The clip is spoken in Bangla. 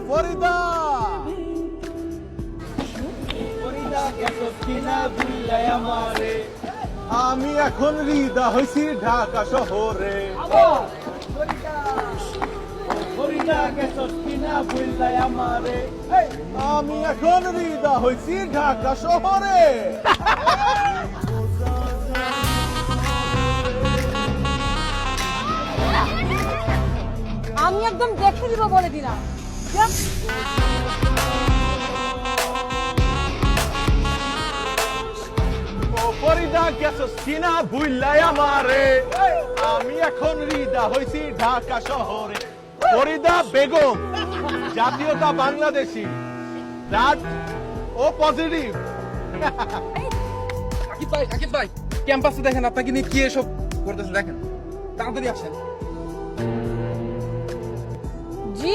ফরিদা ফরিদা গেছস কিনা ভুইলাই আমারে আমি এখন রিদা হইছি ঢাকা শহরে ফরিদা গেছস কিনা ভুইলাই আমারে আমি এখন রিদা হইছি ঢাকা শহরে আমি একদম দেখে দিব বলে দিলাম ফরিদা গেছস কিনা ভুইলাই আমারে আমি এখন রিদা হইছি ঢাকা শহরে ফরিদা বেগম জাতীয়তা বাংলাদেশী রাত ও পজিটিভ আকিব ভাই ক্যাম্পাসে দেখেন আপনাকে নিয়ে কি এসব করতেছে দেখেন তাড়াতাড়ি আসেন